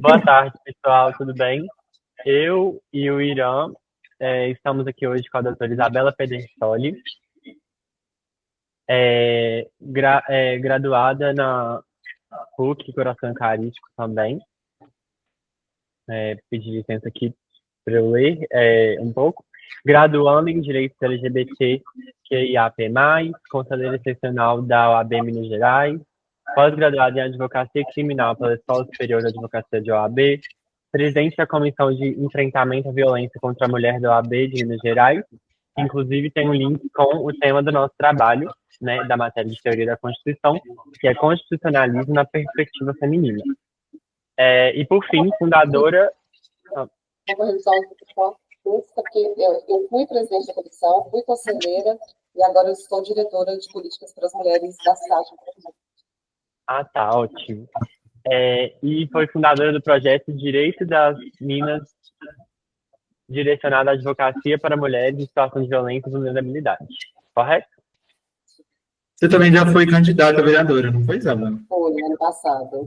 Boa tarde, pessoal, tudo bem? Eu e o Irã estamos aqui hoje com a doutora Isabela Pedersoli, graduada na PUC Coração Eucarístico também. Pedi licença aqui para eu ler um pouco. Graduando em Direitos LGBT, QIAP+, conselheira excepcional da OAB Minas Gerais, pós-graduada em Advocacia Criminal pela Escola Superior de Advocacia de OAB, presidente da Comissão de Enfrentamento à Violência contra a Mulher da OAB de Minas Gerais, que inclusive tem um link com o tema do nosso trabalho, né, da matéria de Teoria da Constituição, que é Constitucionalismo na Perspectiva Feminina. E, por fim, fundadora... Eu vou revisar porque eu fui presidente da comissão, fui conselheira, e agora eu estou diretora de políticas para as mulheres da cidade. Ah, tá, ótimo. E foi fundadora do projeto Direito das Minas, direcionado à advocacia para mulheres em situação de violência e vulnerabilidade. Correto? Você também já foi candidata a vereadora, não foi, Isabela? Foi, ano passado.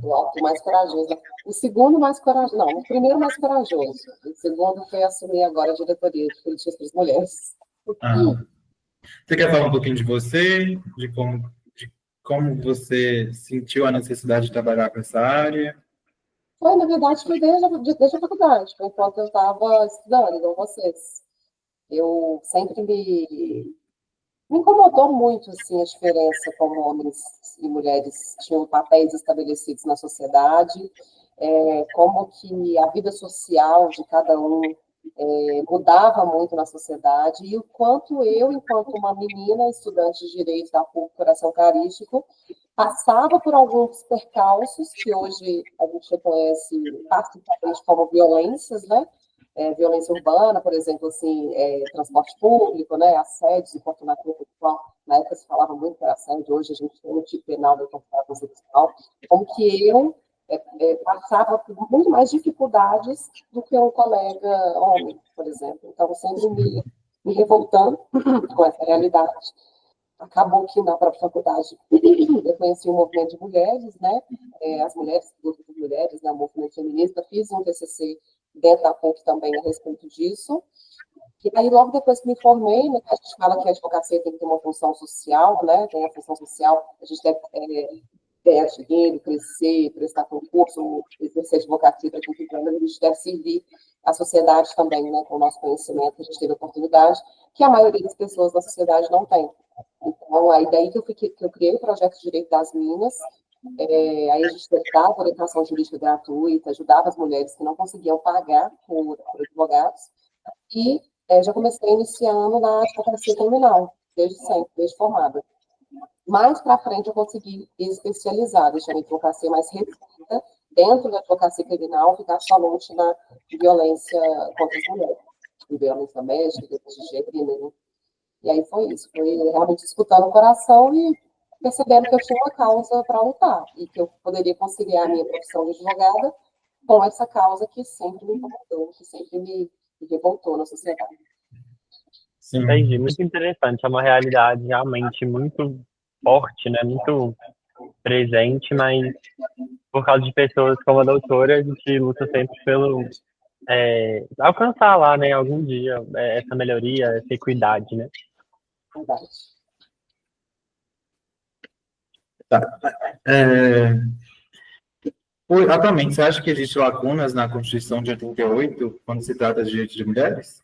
O ato mais corajoso. O segundo mais corajoso. Não, o primeiro mais corajoso. O segundo foi assumir agora a diretoria de políticas para as mulheres. Você quer falar um pouquinho de você, de como você sentiu a necessidade de trabalhar com essa área? Foi, na verdade, foi desde a faculdade, foi enquanto eu estava estudando, igual vocês. Eu sempre me incomodou muito, assim, a diferença como homens e mulheres tinham papéis estabelecidos na sociedade, como que a vida social de cada um mudava muito na sociedade, e o quanto eu, enquanto uma menina estudante de Direito da PUC Coração Eucarístico, passava por alguns percalços que hoje a gente reconhece particularmente como violências, né? Violência urbana, por exemplo, assim, transporte público, né? Assédios, importunação sexual. Na época se falava muito que era assédio, hoje a gente tem um tipo penal da importunação sexual. Como que eu passava por muito mais dificuldades do que um colega homem, por exemplo. Então, sempre me revoltando com essa realidade. Acabou que na própria faculdade eu conheci um movimento de mulheres, né? As mulheres, grupo de mulheres, né? O movimento feminista, fiz um TCC dentro da PUC também a respeito disso. E aí, logo depois que me formei, né, a gente fala que a advocacia tem que ter uma função social, né? Tem a função social, a gente deve ganhar dinheiro, crescer, prestar concurso, exercer advocacia para quem quiser, mas a gente deve servir a sociedade também, né? Com o nosso conhecimento, a gente teve a oportunidade que a maioria das pessoas na sociedade não tem. Então, aí daí que eu criei o projeto de Direito das Minas, aí a gente dava orientação jurídica gratuita, ajudava as mulheres que não conseguiam pagar por advogados, e já comecei iniciando na advocacia criminal, desde sempre, desde formada. Mais para frente eu consegui especializar, deixando a advocacia mais restrita, dentro da advocacia criminal, ficar somente na violência contra as mulheres, violência doméstica, violência de gênero. E aí foi isso, foi realmente escutando o coração e percebendo que eu tinha uma causa para lutar e que eu poderia conciliar a minha profissão de advogada com essa causa que sempre me incomodou, que sempre me revoltou na sociedade. Sim. Entendi, muito interessante. É uma realidade realmente muito forte, né? Muito presente, mas por causa de pessoas como a doutora, a gente luta sempre pelo alcançar lá, né? Algum dia essa melhoria, essa equidade, né? Verdade. Tá. Atualmente, você acha que existem lacunas na Constituição de 88 quando se trata de direitos de mulheres?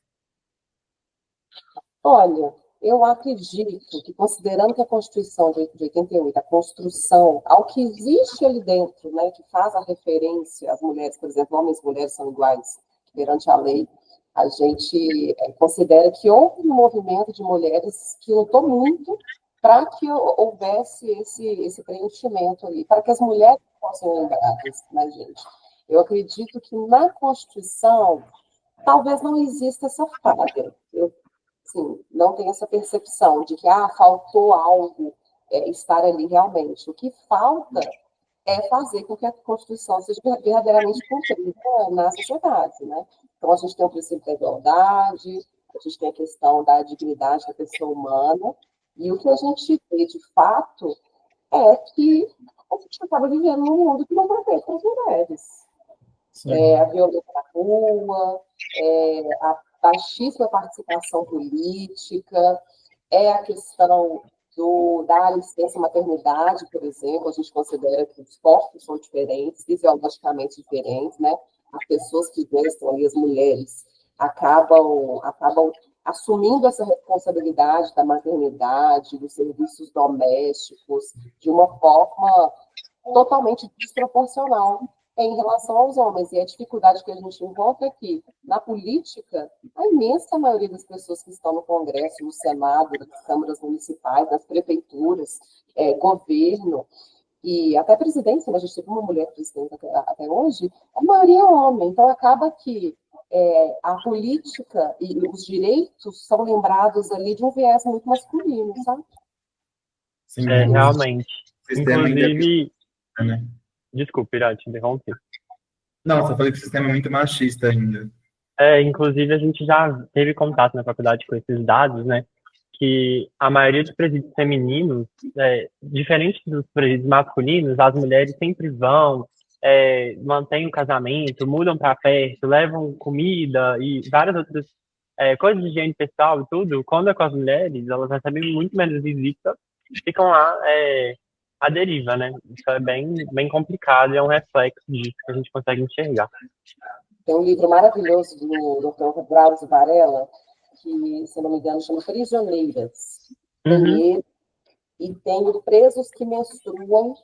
Olha, eu acredito que, considerando que a Constituição de 88, a construção, ao que existe ali dentro, né, que faz a referência às mulheres, por exemplo, homens e mulheres são iguais perante a lei, a gente considera que houve um movimento de mulheres que lutou muito para que houvesse esse preenchimento ali, para que as mulheres fossem lembradas, né, gente? Eu acredito que na Constituição talvez não exista essa falha. Eu sim, não tem essa percepção de que faltou algo estar ali realmente. O que falta é fazer com que a Constituição seja verdadeiramente cumprida na sociedade, né? Então, a gente tem o princípio da igualdade, a gente tem a questão da dignidade da pessoa humana, e o que a gente vê, de fato, é que a gente acaba vivendo num mundo que não foi feito para as mulheres. a violência na rua, a baixíssima participação política, a questão da licença maternidade, por exemplo. A gente considera que os corpos são diferentes, fisiologicamente diferentes, né? As pessoas que gestam ali, as mulheres, acabam assumindo essa responsabilidade da maternidade, dos serviços domésticos, de uma forma totalmente desproporcional em relação aos homens. E a dificuldade que a gente encontra é que, na política, a imensa maioria das pessoas que estão no Congresso, no Senado, nas câmaras municipais, nas prefeituras, governo, e até presidência, mas a gente teve uma mulher presidente até hoje, a maioria é homem. Então, acaba que a política e os direitos são lembrados ali de um viés muito masculino, sabe? Sim, Realmente. sistema Inclusive, né? desculpe, Irá, te interromper. Não, só falei que o sistema é muito machista ainda. Inclusive, a gente já teve contato na faculdade com esses dados, né? Que a maioria dos presídios femininos, diferente dos presídios masculinos, as mulheres sempre vão, mantêm o casamento, mudam para perto, levam comida e várias outras coisas de higiene pessoal e tudo. Quando é com as mulheres, elas recebem muito menos visitas, ficam lá à deriva, né? Isso é bem, bem complicado e é um reflexo disso que a gente consegue enxergar. Tem um livro maravilhoso do Dr. Drauzio Varela, que, se não me engano, chama Prisioneiras. Tem ele, e tem o Presos que Menstruam,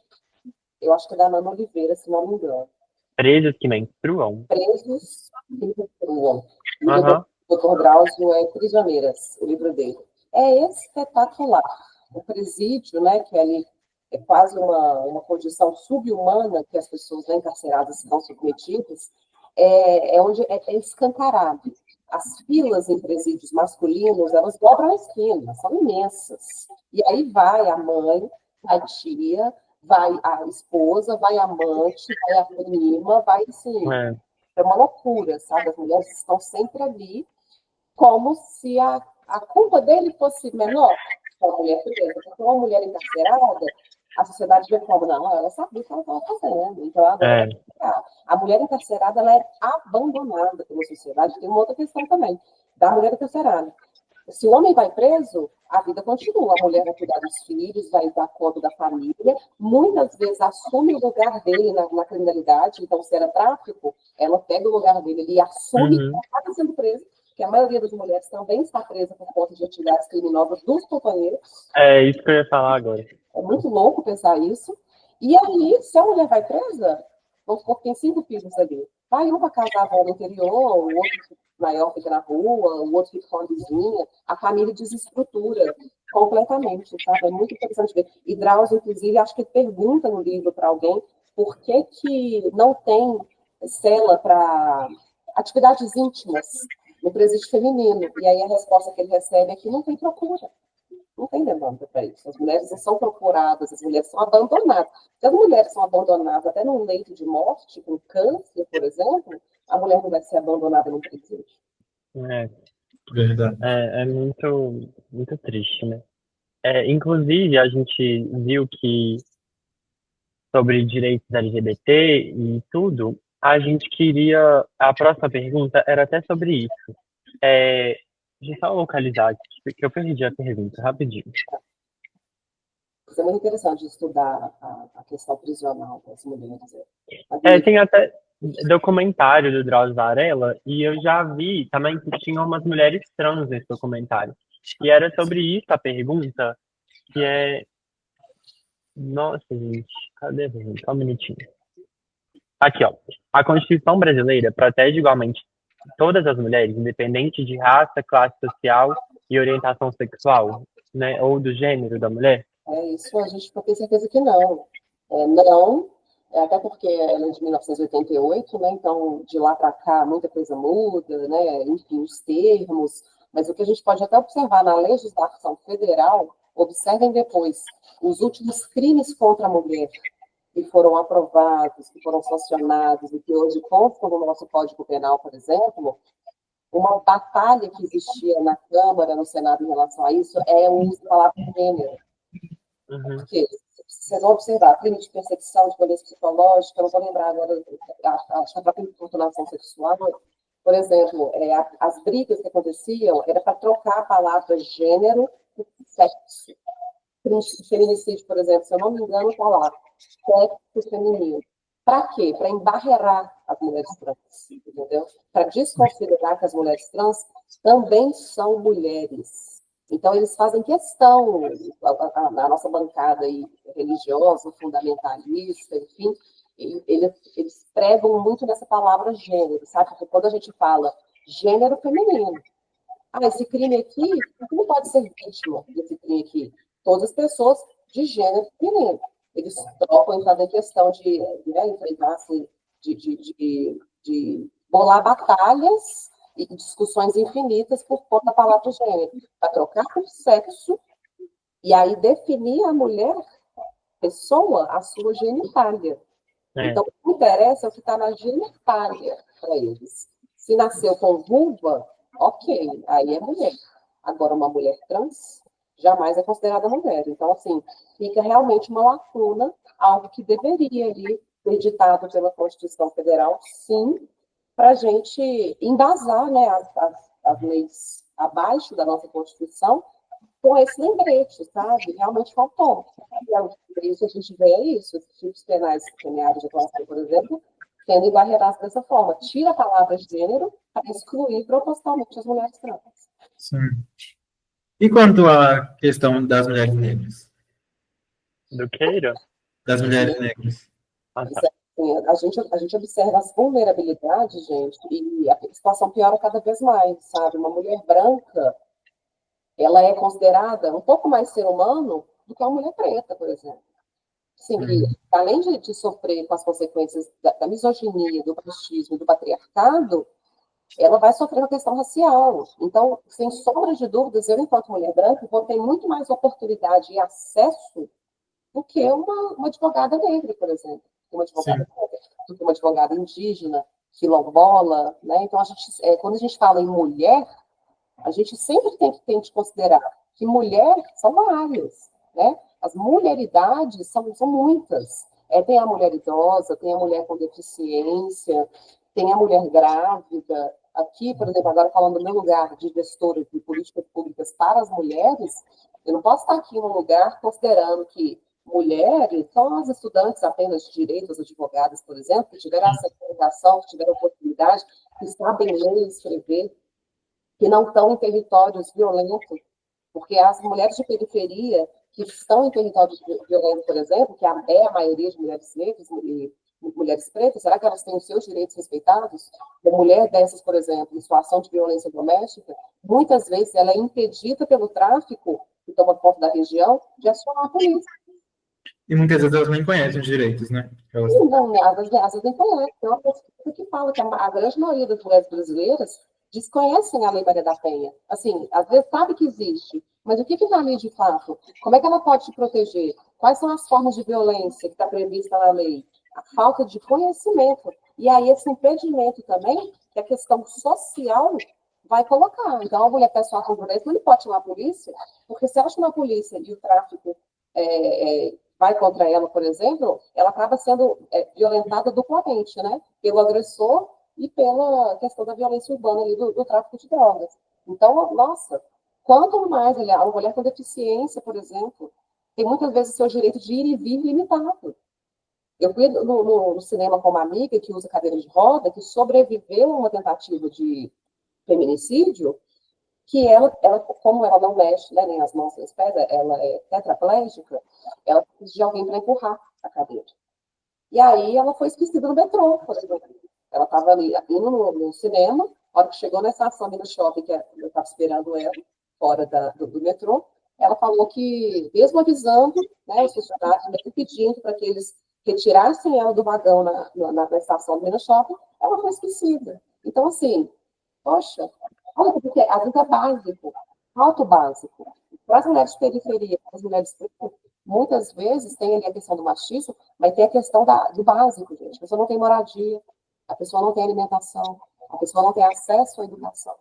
eu acho que é da Nana Oliveira, se não me engano. Presos que menstruam? Presos que menstruam. E o Dr. Drauzio é Prisioneiras, o livro dele. É espetacular. O presídio, né, que ali é quase uma condição subhumana que as pessoas encarceradas estão submetidas, onde é escancarado. As filas em presídios masculinos, elas dobram a esquina, são imensas. E aí vai a mãe, a tia, vai a esposa, vai a amante, vai a prima, vai assim. É uma loucura, sabe? As mulheres estão sempre ali, como se a culpa dele fosse menor que a mulher presa. Porque uma mulher encarcerada, a sociedade vê como, não, ela sabia o que ela estava fazendo, então agora a mulher encarcerada, ela é abandonada pela sociedade. Tem uma outra questão também, da mulher encarcerada. Se o homem vai preso, a vida continua. A mulher vai cuidar dos filhos, vai dar conta da família, muitas vezes assume o lugar dele na criminalidade. Então, se era tráfico, ela pega o lugar dele e assume que ela está sendo presa, porque a maioria das mulheres também está presa por conta de atividades criminosas dos companheiros. É isso que eu ia falar agora. É muito louco pensar isso. E aí, se a mulher vai presa, vamos supor que tem 5 filhos ali. Vai um para casar avó no interior, o outro maior fica na rua, o outro fica com a vizinha. A família desestrutura completamente, sabe? É muito interessante ver. E Drauzio, inclusive, acho que pergunta no livro para alguém por que não tem cela para atividades íntimas no presídio feminino. E aí a resposta que ele recebe é que não tem procura. Não tem demanda para isso. As mulheres não são procuradas, as mulheres são abandonadas. Se as mulheres são abandonadas até num leito de morte, com câncer, por exemplo, a mulher não vai ser abandonada no presídio. Verdade. É muito, muito triste, né? Inclusive, a gente viu que sobre direitos LGBT e tudo, a gente queria... A próxima pergunta era até sobre isso. Deixa eu só localizar aqui, porque eu perdi a pergunta, rapidinho. Isso é muito interessante estudar a questão prisional das mulheres. Tem até documentário do Drauzio Varela, e eu já vi também que tinha umas mulheres trans nesse documentário. E era sobre isso a pergunta, que é... Nossa, gente, cadê a pergunta? Só um minutinho. Aqui, ó. A Constituição brasileira protege igualmente todas as mulheres, independente de raça, classe social e orientação sexual, né? Ou do gênero da mulher? Isso a gente pode ter certeza que não. Não, até porque ela é de 1988, né? Então de lá para cá muita coisa muda, né? Enfim, os termos. Mas o que a gente pode até observar na legislação federal, observem depois, os últimos crimes contra a mulher que foram aprovados, que foram sancionados e que hoje constam no nosso Código Penal, por exemplo, uma batalha que existia na Câmara, no Senado em relação a isso, é o uso da palavra gênero. Porque vocês vão observar, crime de perseguição, de violência psicológica, eu não vou lembrar agora, acho que a própria importunação sexual, por exemplo, as brigas que aconteciam era para trocar a palavra gênero por sexo. Feminicídio, por exemplo, se eu não me engano, está lá, sexo feminino. Para quê? Para embarrear as mulheres trans, entendeu? Para desconsiderar que as mulheres trans também são mulheres. Então, eles fazem questão, a nossa bancada aí, religiosa, fundamentalista, enfim, eles pregam muito nessa palavra gênero, sabe? Porque quando a gente fala gênero feminino, esse crime aqui, não pode ser vítima desse crime aqui. Todas as pessoas de gênero feminino. Eles trocam, entrando em questão de, né, enfrentar, assim, de bolar batalhas e discussões infinitas por conta da palavra gênero, para trocar por sexo e aí definir a mulher, pessoa, a sua genitália. Então, o que interessa é o que está na genitália para eles. Se nasceu com vulva, ok, aí é mulher. Agora, uma mulher trans jamais é considerada mulher. Então, assim, fica realmente uma lacuna, algo que deveria ali ser ditado pela Constituição Federal, sim, para a gente embasar, né, as leis abaixo da nossa Constituição com esse lembrete, sabe? Realmente faltou. E isso a gente vê isso, os tipos penais premiados de atuação, por exemplo, sendo embarreirados dessa forma. Tira a palavra gênero para excluir propositalmente as mulheres trans. Sim. E quanto à questão das mulheres negras? Do Queira? Das mulheres negras. Ah, tá. A gente observa as vulnerabilidades, gente, e a situação piora cada vez mais, sabe? Uma mulher branca, ela é considerada um pouco mais ser humano do que uma mulher preta, por exemplo. Sim, e além de sofrer com as consequências da misoginia, do machismo, do patriarcado, ela vai sofrer a questão racial. Então, sem sombra de dúvidas, eu, enquanto mulher branca, vou ter muito mais oportunidade e acesso do que uma advogada negra, por exemplo, do que uma advogada indígena, quilombola, né? Então, quando a gente fala em mulher, a gente sempre tem que considerar que mulher são várias, né? As mulheridades são muitas. Tem a mulher idosa, tem a mulher com deficiência, tem a mulher grávida. Aqui, por exemplo, agora falando do meu lugar de gestora de políticas públicas para as mulheres, eu não posso estar aqui num lugar considerando que mulheres são as estudantes apenas de direito, as advogadas, por exemplo, que tiveram acesso à educação, que tiveram oportunidade, que sabem ler e escrever, que não estão em territórios violentos, porque as mulheres de periferia que estão em territórios violentos, por exemplo, que é a maioria de mulheres negras e mulheres pretas, será que elas têm os seus direitos respeitados? A mulher dessas, por exemplo, em situação de violência doméstica, muitas vezes ela é impedida pelo tráfico, que toma conta da região, de acionar a polícia. E muitas vezes elas nem conhecem os direitos, né? Elas... Não, às vezes nem conhecem. Tem uma pesquisa que fala que a grande maioria das mulheres brasileiras desconhecem a Lei Maria da Penha. Assim, às vezes sabe que existe, mas o que está ali de fato? Como é que ela pode te proteger? Quais são as formas de violência que está prevista na lei? A falta de conhecimento. E aí esse impedimento também, que a questão social vai colocar. Então, a mulher pessoal com violência não pode chamar a polícia, porque se ela chamar a polícia e o tráfico vai contra ela, por exemplo, ela acaba sendo violentada duplamente, né? Pelo agressor e pela questão da violência urbana ali do tráfico de drogas. Então, nossa, quanto mais uma mulher com deficiência, por exemplo, tem muitas vezes seu direito de ir e vir limitado. Eu fui no cinema com uma amiga que usa cadeira de roda, que sobreviveu a uma tentativa de feminicídio, que ela, como ela não mexe, né, nem as mãos nem os pés, ela é tetraplégica, ela precisa de alguém para empurrar a cadeira. E aí ela foi esquecida no metrô, por exemplo. Ela estava ali, indo no cinema, a hora que chegou na estação ali no shopping, que eu estava esperando ela, fora do metrô, ela falou que, mesmo avisando, né, os funcionários, mesmo pedindo para que eles retirassem ela do vagão na estação do shopping, ela foi esquecida. Então, assim, poxa, olha, porque às vezes é básico, alto básico. Para as mulheres de periferia, para as mulheres pretas, muitas vezes tem ali a questão do machismo, mas tem a questão do básico, gente. A pessoa não tem moradia, a pessoa não tem alimentação, a pessoa não tem acesso à educação.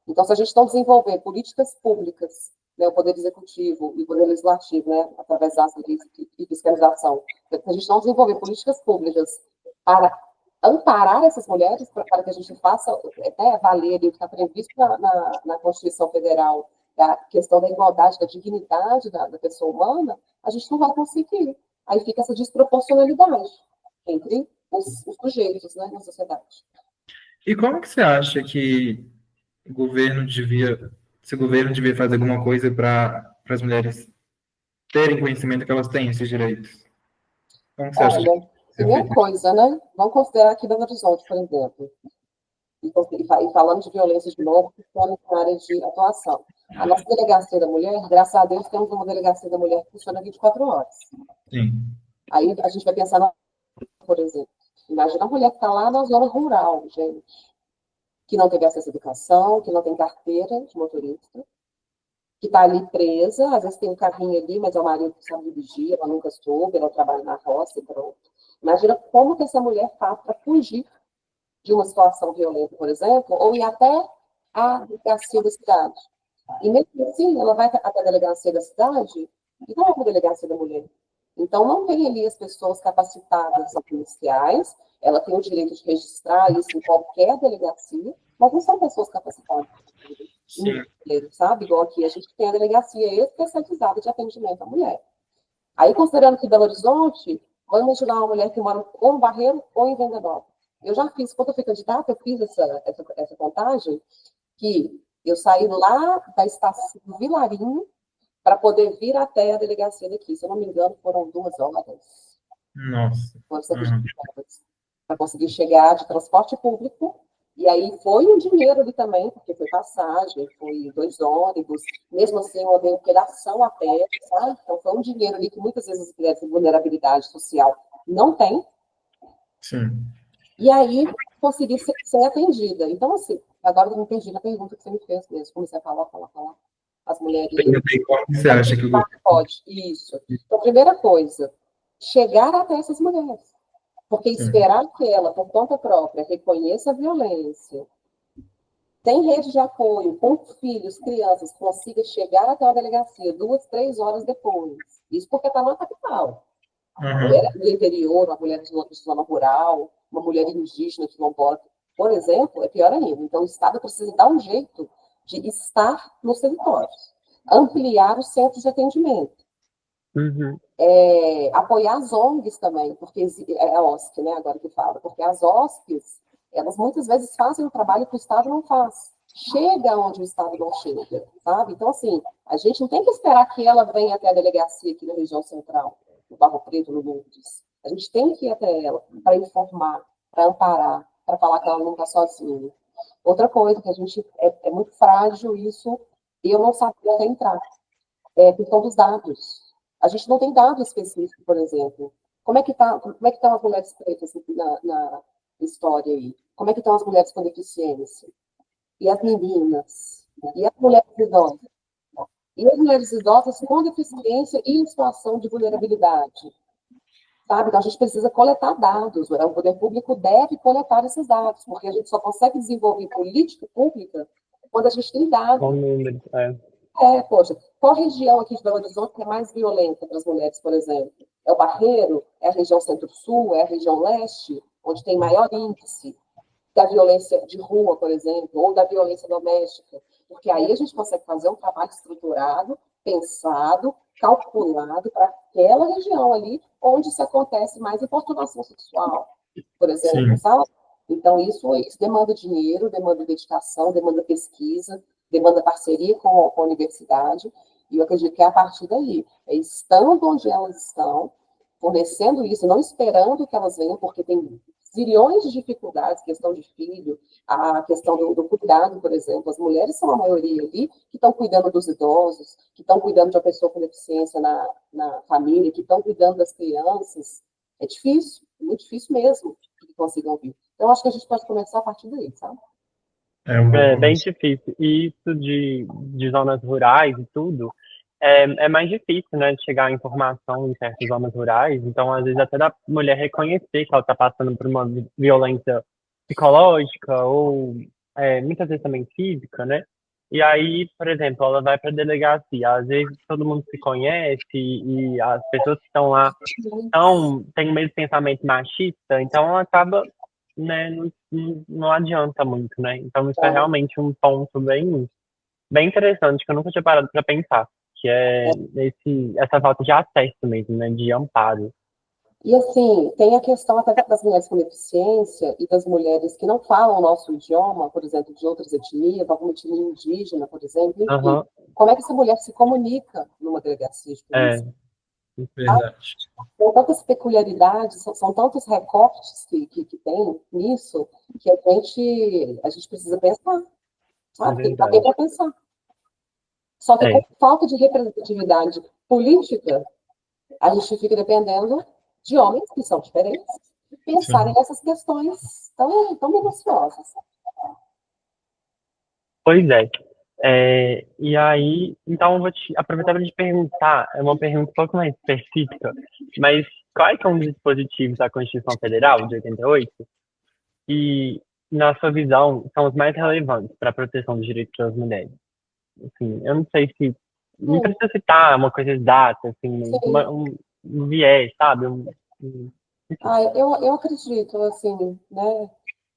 Então, se a gente não desenvolver políticas públicas né, o poder executivo e o poder legislativo, né, através das leis e fiscalização, se a gente não desenvolver políticas públicas para amparar essas mulheres, para que a gente faça, né, valer o que está previsto na Constituição Federal, da questão da igualdade, da dignidade da pessoa humana, a gente não vai conseguir. Aí fica essa desproporcionalidade entre os sujeitos, né, na sociedade. E como que você acha que o governo devia, se o governo devia fazer alguma coisa para as mulheres terem conhecimento que elas têm esses direitos? Como que você acha que Olha, deve ser primeira feito? coisa, né? Vamos considerar aqui Belo Horizonte, por exemplo, e falando de violência de novo, que estamos na área de atuação. A nossa delegacia da mulher, graças a Deus, temos uma delegacia da mulher que funciona 24 horas. Sim, Aí a gente vai pensar, por exemplo, imagina a mulher que está lá na zona rural, gente, que não teve acesso à educação, que não tem carteira de motorista, que está ali presa, às vezes tem um carrinho ali, mas é o marido que sabe dirigir, ela nunca soube, ela trabalha na roça e pronto. Imagina como que essa mulher faz para fugir de uma situação violenta, por exemplo, ou ir até a delegacia da cidade. E mesmo assim, ela vai até a delegacia da cidade e não é uma delegacia da mulher. Então, não tem ali as pessoas capacitadas policiais, ela tem o direito de registrar isso em qualquer delegacia, mas não são pessoas capacitadas. sim. Sabe? Igual aqui, a gente tem a delegacia especializada de atendimento à mulher. Aí, considerando que Belo Horizonte, vamos imaginar uma mulher que mora ou no Barreiro ou em Vendanópolis. Eu já fiz, quando eu fui candidata, eu fiz essa contagem, que eu saí lá da estação do Vilarinho para poder vir até a delegacia daqui. Se eu não me engano, foram 2 horas. Nossa. Foram cerca de 2 horas. Para conseguir chegar de transporte público. E aí foi um dinheiro ali também, porque foi passagem, foi 2 ônibus, mesmo assim uma recuperação a pé, sabe? Então foi um dinheiro ali que muitas vezes as mulheres de vulnerabilidade social não têm. Sim. E aí consegui ser atendida. Então, assim, agora eu me perdi na pergunta que você me fez mesmo. Comecei a falar. As mulheres. Perguntei como você acha que o governo Pode, isso. Então, primeira coisa, chegar até essas mulheres. Porque esperar que ela, por conta própria, reconheça a violência, tem rede de apoio, com filhos, crianças, consiga chegar até a delegacia 2, 3 horas depois. Isso porque está na capital. Uma mulher do interior, uma mulher de zona rural, uma mulher indígena que não pode, por exemplo, é pior ainda. Então, o Estado precisa dar um jeito de estar nos territórios, ampliar os centros de atendimento. Uhum. Apoiar as ONGs também, porque é a OSC, né, agora que fala, porque as OSCs, elas muitas vezes fazem um trabalho que o Estado não faz. Chega onde o Estado não chega, sabe? Então, assim, a gente não tem que esperar que ela venha até a delegacia aqui na região central, no Barro Preto, no Lourdes. A gente tem que ir até ela para informar, para amparar, para falar que ela não está sozinha. Outra coisa que a gente é muito frágil isso, e eu não sabia até entrar, é a questão dos dados. A gente não tem dado específico, por exemplo. Como é que estão as mulheres pretas na história aí? Como é que estão as mulheres com deficiência? E as meninas? E as mulheres idosas? E as mulheres idosas com deficiência e em situação de vulnerabilidade? Sabe? Então, a gente precisa coletar dados. O poder público deve coletar esses dados, porque a gente só consegue desenvolver política pública quando a gente tem dados. Com números, Poxa, qual região aqui de Belo Horizonte que é mais violenta para as mulheres, por exemplo? É o Barreiro? É a região Centro-Sul? É a região Leste? Onde tem maior índice da violência de rua, por exemplo, ou da violência doméstica? Porque aí a gente consegue fazer um trabalho estruturado, pensado, calculado para aquela região ali onde se acontece mais importunação sexual, por exemplo, sabe? Então, isso demanda dinheiro, demanda dedicação, demanda pesquisa, demanda parceria com a universidade, e eu acredito que é a partir daí, estando onde elas estão, fornecendo isso, não esperando que elas venham, porque tem zilhões de dificuldades, questão de filho, a questão do cuidado, por exemplo, as mulheres são a maioria ali, que estão cuidando dos idosos, que estão cuidando de uma pessoa com deficiência na família, que estão cuidando das crianças, é difícil, muito difícil mesmo que consigam vir. Então, acho que a gente pode começar a partir daí, sabe? É bem difícil. E isso de zonas rurais e tudo, é mais difícil, né, de chegar a informação em certas zonas rurais. Então, às vezes, até da mulher reconhecer que ela está passando por uma violência psicológica ou muitas vezes também física, né? E aí, por exemplo, ela vai para a delegacia. Às vezes todo mundo se conhece e as pessoas que estão lá têm o mesmo pensamento machista, então ela acaba, né, não adianta muito, né? Então isso é Então, realmente um ponto bem interessante que eu nunca tinha parado para pensar, que é essa falta de acesso mesmo, né, de amparo. e assim, tem a questão até das mulheres com deficiência e das mulheres que não falam o nosso idioma, por exemplo, de outras etnias, alguma etnia indígena, por exemplo, enfim. Aham, Como é que essa mulher se comunica numa delegacia de polícia? é, Verdade. São tantas peculiaridades, são tantos recortes que tem nisso, que a gente precisa pensar, é sabe? Tem que alguém verdade. para pensar. Só que com É, falta de representatividade política, a gente fica dependendo de homens que são diferentes e pensarem Sim. nessas questões tão minuciosas. pois é. E aí, então eu vou te aproveitar para te perguntar, é uma pergunta um pouco mais específica, mas quais são os dispositivos da Constituição Federal de 88 e, na sua visão, são os mais relevantes para a proteção dos direitos das mulheres? Assim, eu não sei se não Hum, precisa citar uma coisa exata, assim, mas sim. um viés, sabe? Enfim. Eu acredito, assim, né,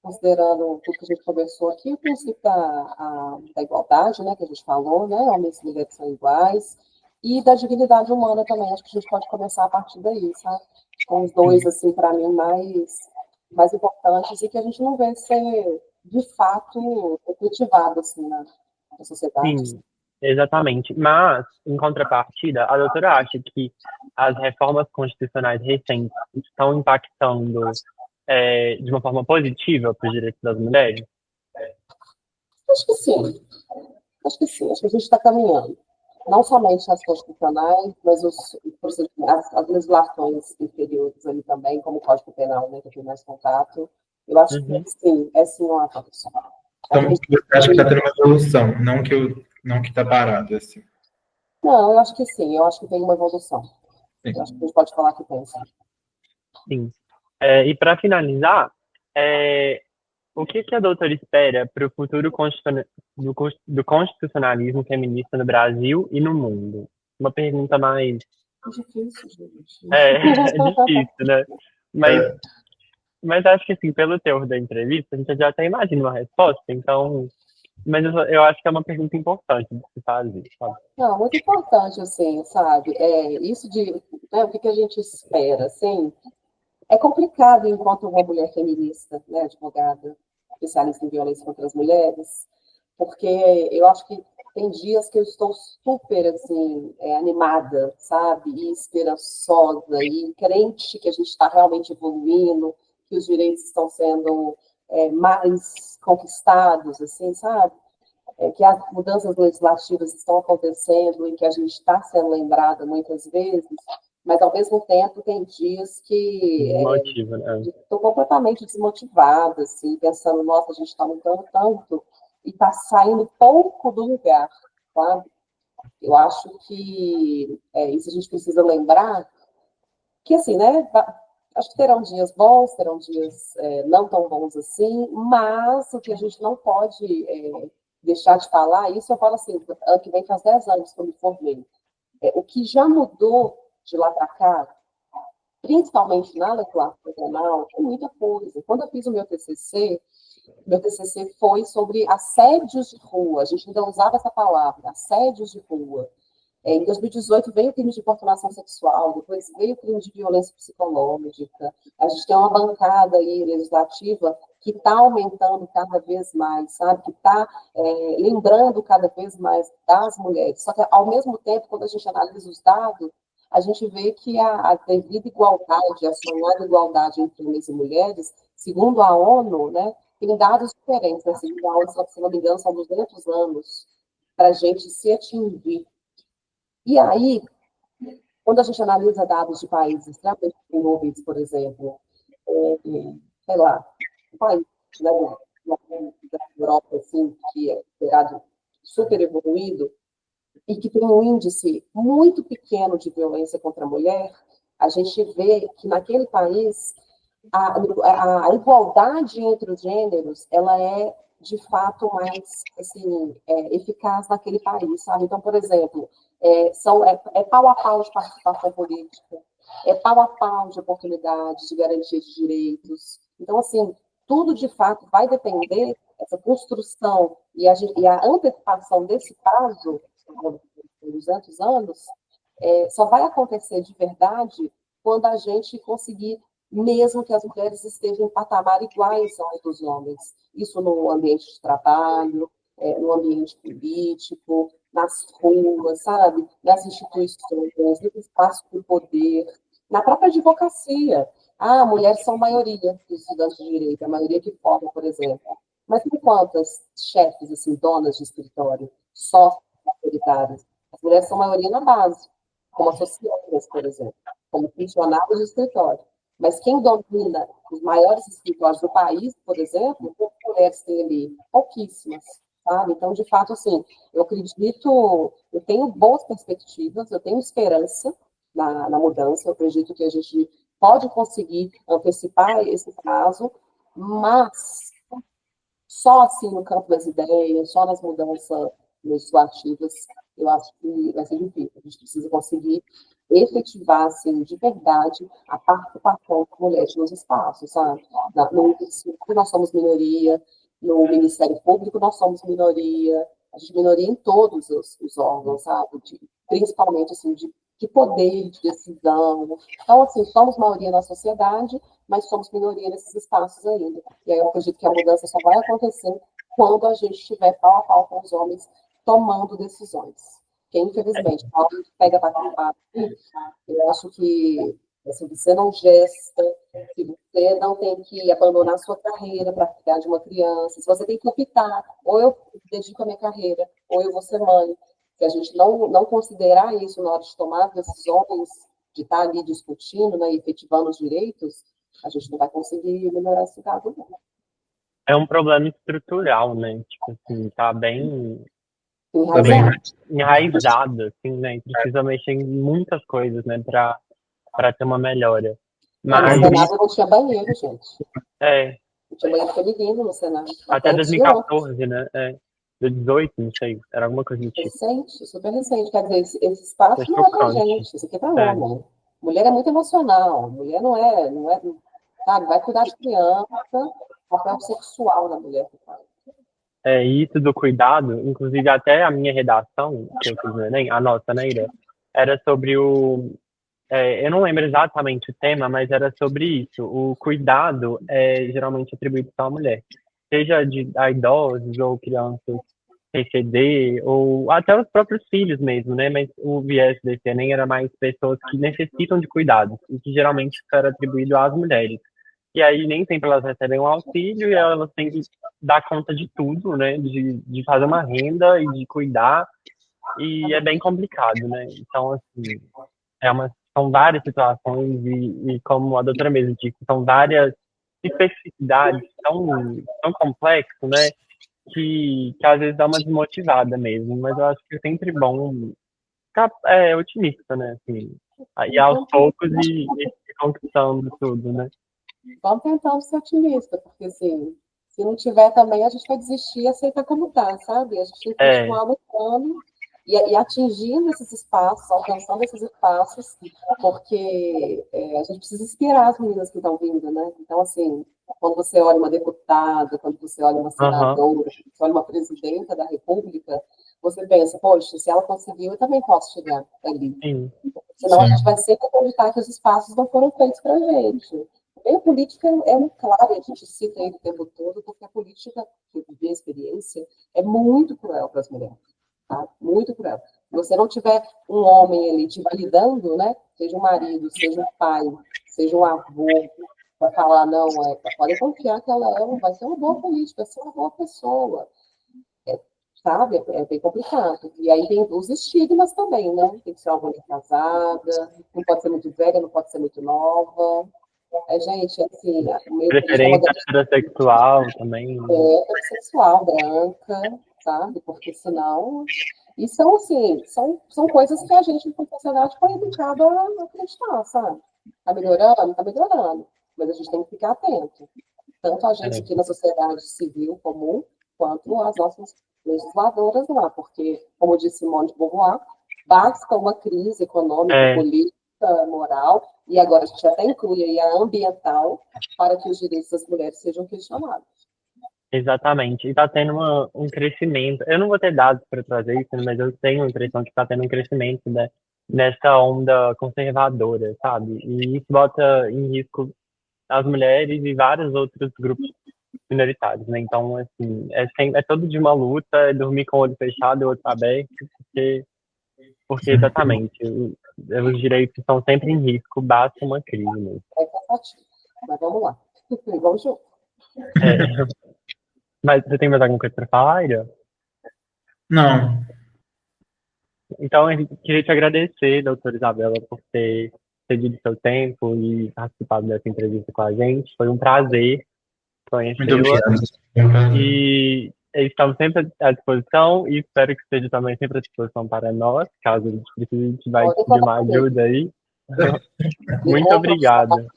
considerando tudo que a gente conversou aqui, o princípio da igualdade, né, que a gente falou, né, homens e mulheres são iguais, e da dignidade humana também, acho que a gente pode começar a partir daí, sabe? Com os dois, Sim, assim, para mim, mais importantes e que a gente não vê ser, de fato, efetivado, assim, na sociedade. sim, exatamente. Mas, em contrapartida, a doutora acha que as reformas constitucionais recentes estão impactando de uma forma positiva para os direitos das mulheres? Acho que sim, acho que sim, acho que a gente está caminhando. Não somente as constitucionais, mas as legislações inferiores ali também, como o Código Penal, né, que eu tenho mais contato. Eu acho que Uhum, sim, é sim um avanço. Acho que a Então, gente você tem acha que está que- tendo uma evolução, não que está parado, assim. Não, eu acho que sim, eu acho que tem uma evolução. Eu acho que a Sim. gente pode falar que tem, sim. sim. E para finalizar, é, o que a doutora espera para o futuro do constitucionalismo feminista no Brasil e no mundo? Uma pergunta mais. É difícil, gente. É difícil, né? Mas, É, mas acho que, assim, pelo teor da entrevista, a gente já até imagina uma resposta, então. Mas eu acho que é uma pergunta importante de se fazer, sabe? Não, muito importante, assim, sabe? Isso de, né, o que a gente espera, assim, é complicado enquanto uma mulher feminista, né, advogada, especialista em violência contra as mulheres, porque eu acho que tem dias que eu estou super, assim, animada, sabe? E esperançosa, e crente que a gente está realmente evoluindo, que os direitos estão sendo mais conquistados, assim, sabe? Que as mudanças legislativas estão acontecendo e que a gente está sendo lembrada muitas vezes, mas ao mesmo tempo tem dias que Desmotiva, né? estou completamente desmotivada, assim, pensando, nossa, a gente está lutando tanto e está saindo pouco do lugar, sabe? Eu acho que isso a gente precisa lembrar, que assim, né, acho que terão dias bons, terão dias não tão bons assim, mas o que a gente não pode deixar de falar, isso eu falo assim, ano que vem faz 10 anos que eu me formei, o que já mudou de lá para cá, principalmente na legislação penal, é muita coisa. Quando eu fiz o meu TCC foi sobre assédios de rua, a gente ainda usava essa palavra, assédios de rua. Em 2018 veio o crime de importunação sexual, depois veio o crime de violência psicológica. A gente tem uma bancada aí legislativa que está aumentando cada vez mais, sabe? Que está lembrando cada vez mais das mulheres. Só que, ao mesmo tempo, quando a gente analisa os dados, a gente vê que a devida igualdade, a sonhada igualdade entre homens e mulheres, segundo a ONU, né, tem dados diferentes. Né? Segundo a ONU, se não me engano, são 200 anos para a gente se atingir. E aí, quando a gente analisa dados de países extremamente desenvolvidos, por exemplo, sei lá, um país né, da Europa, assim, que é considerado super evoluído e que tem um índice muito pequeno de violência contra a mulher, a gente vê que naquele país a igualdade entre os gêneros ela é de fato, mais, assim, eficaz naquele país, sabe? Então, por exemplo, é pau a pau de participação política, é pau a pau de oportunidades, de garantia de direitos. Então, assim, tudo de fato vai depender, essa construção e a antecipação desse prazo, de 200 anos, só vai acontecer de verdade quando a gente conseguir, mesmo que as mulheres estejam em patamar iguais ao dos homens. Isso no ambiente de trabalho, no ambiente político, nas ruas, sabe? Nas instituições, no espaço do poder, na própria advocacia. Ah, mulheres são a maioria dos estudantes de direito, a maioria que formam, por exemplo. Mas tem quantas chefes, assim, donas de escritório, só autoritárias? As mulheres são a maioria na base, como associadas, por exemplo, como funcionários de escritório. Mas quem domina os maiores escritórios do país, por exemplo, quantas mulheres tem ali? Pouquíssimas, sabe? Então, de fato, assim, eu acredito, eu tenho boas perspectivas, eu tenho esperança na mudança, eu acredito que a gente pode conseguir antecipar esse prazo, mas só assim no campo das ideias, só nas mudanças legislativas, eu acho que vai ser difícil. A gente precisa conseguir efetivar, assim, de verdade, a participação das mulheres nos espaços, sabe? No ensino, nós somos minoria, no Ministério Público nós somos minoria, a gente é minoria em todos os órgãos, sabe? Principalmente, assim, de poder, de decisão. Então, assim, somos maioria na sociedade, mas somos minoria nesses espaços ainda. E aí eu acredito que a mudança só vai acontecer quando a gente estiver pau a pau com os homens tomando decisões. Porque, infelizmente, a hora que pega para acabar, eu acho que se você não gesta, se você não tem que abandonar a sua carreira para cuidar de uma criança, se você tem que optar, ou eu dedico a minha carreira, ou eu vou ser mãe. Se a gente não considerar isso na hora de tomar as decisões, de estar ali discutindo, né, e efetivando os direitos, a gente não vai conseguir melhorar esse caso, não. É um problema estrutural, né? Tipo assim, tá bem enraizado, assim, né? E precisa mexer em muitas coisas, né? Pra ter uma melhora. No Mas, Senado não tinha banheiro, gente. é, Não tinha banheiro feminino no Senado. até Até tinha 2014, né? Do 18, não sei, era alguma coisa do tipo. recente, super recente. Quer dizer, esse espaço Foi não é pra chocante. gente, isso aqui é pra É. homem. Mulher é muito emocional, mulher não é, sabe, vai cuidar de criança, papel sexual da mulher que faz. Isso do cuidado, inclusive até a minha redação, que eu fiz no Enem, a nossa, né, Ira? Era sobre eu não lembro exatamente o tema, mas era sobre isso. O cuidado é geralmente atribuído só à mulher. Seja a idosos ou crianças PCD, ou até os próprios filhos mesmo, né? Mas o viés desse Enem era mais pessoas que necessitam de cuidados, e que geralmente isso era atribuído às mulheres. E aí nem sempre elas recebem um auxílio e elas têm que dar conta de tudo, né? De fazer uma renda e de cuidar, e é bem complicado, né? Então, assim, são várias situações e como a doutora mesmo disse, são várias especificidades tão complexo, né? Que às vezes dá uma desmotivada mesmo, mas eu acho que é sempre bom ficar otimista, né? Assim, aí aos poucos e conquistando tudo, né? Vamos tentar ser otimista, porque assim, se não tiver também, a gente vai desistir e aceitar como tá, sabe? A gente tem que É, continuar lutando e atingindo esses espaços, alcançando esses espaços, porque a gente precisa inspirar as meninas que estão vindo, né? Então, assim, quando você olha uma deputada, quando você olha uma aham, senadora, quando você olha uma presidenta da República, você pensa, poxa, se ela conseguiu, eu também posso chegar ali. sim, Senão a gente vai sempre acreditar que os espaços não foram feitos para a gente. Bem, a política é um claro, a gente cita ele o tempo todo, porque a política, que eu vivi a experiência, é muito cruel para as mulheres, tá? Muito cruel. Se você não tiver um homem ali te validando, né? Seja um marido, seja um pai, seja um avô, vai falar, não, pode confiar que ela vai ser uma boa política, vai ser uma boa pessoa, sabe? É bem complicado. E aí tem os estigmas também, né? Tem que ser uma mulher casada, não pode ser muito velha, não pode ser muito nova. Gente, assim, o meio político é uma preferência heterossexual também, né? sexual, branca, sabe? Porque senão. E são, assim, são coisas que a gente, como sociedade, foi educado a acreditar, sabe? Tá melhorando? Tá melhorando. Mas a gente tem que ficar atento. Tanto a gente É, aqui na sociedade civil comum, quanto as nossas legisladoras lá, porque, como disse Simone de Beauvoir, basta uma crise econômica, política, moral, e agora a gente até inclui aí a ambiental, para que os direitos das mulheres sejam questionados. Exatamente. E está tendo um crescimento. Eu não vou ter dados para trazer isso, né, mas eu tenho a impressão que está tendo um crescimento, né, nessa onda conservadora, sabe? E isso bota em risco as mulheres e vários outros grupos minoritários, né? Então, assim, é todo de uma luta, é dormir com o olho fechado e o outro aberto, porque exatamente, os direitos estão sempre em risco, basta uma crise mesmo. É cansativo, mas vamos lá. Vamos junto. Mas você tem mais alguma coisa para falar, Ira? Não. Então, eu queria te agradecer, doutora Isabela, por ter cedido seu tempo e participado dessa entrevista com a gente. Foi um prazer Muito conhecê-la. obrigado. E estamos sempre à disposição e espero que esteja também sempre à disposição para nós, caso a gente precise, a gente vai pedir uma ajuda aí. Muito obrigada.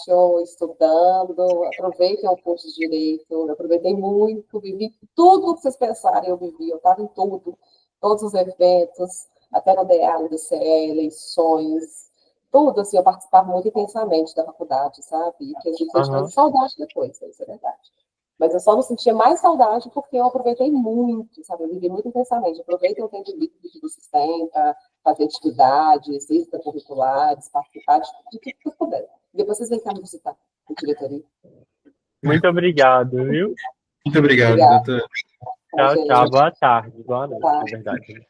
Ou estudando, aproveitem o curso de Direito, eu aproveitei muito, vivi tudo que vocês pensarem, eu vivi, eu estava em tudo, todos os eventos, até no DA, no DCE, eleições, tudo, assim, eu participava muito intensamente da faculdade, sabe? E que a gente faz saudade depois, isso é verdade. Mas eu só não sentia mais saudade porque eu aproveitei muito, sabe? Eu vivi muito intensamente. Aproveitem o tempo livre que vocês têm para fazer atividades, extracurriculares, participar de tudo que vocês puderem. Depois vocês vêm cá me visitar na diretoria. Muito obrigado, viu? Muito obrigado, doutor. Tchau, tchau. Boa tarde. Boa noite, na verdade.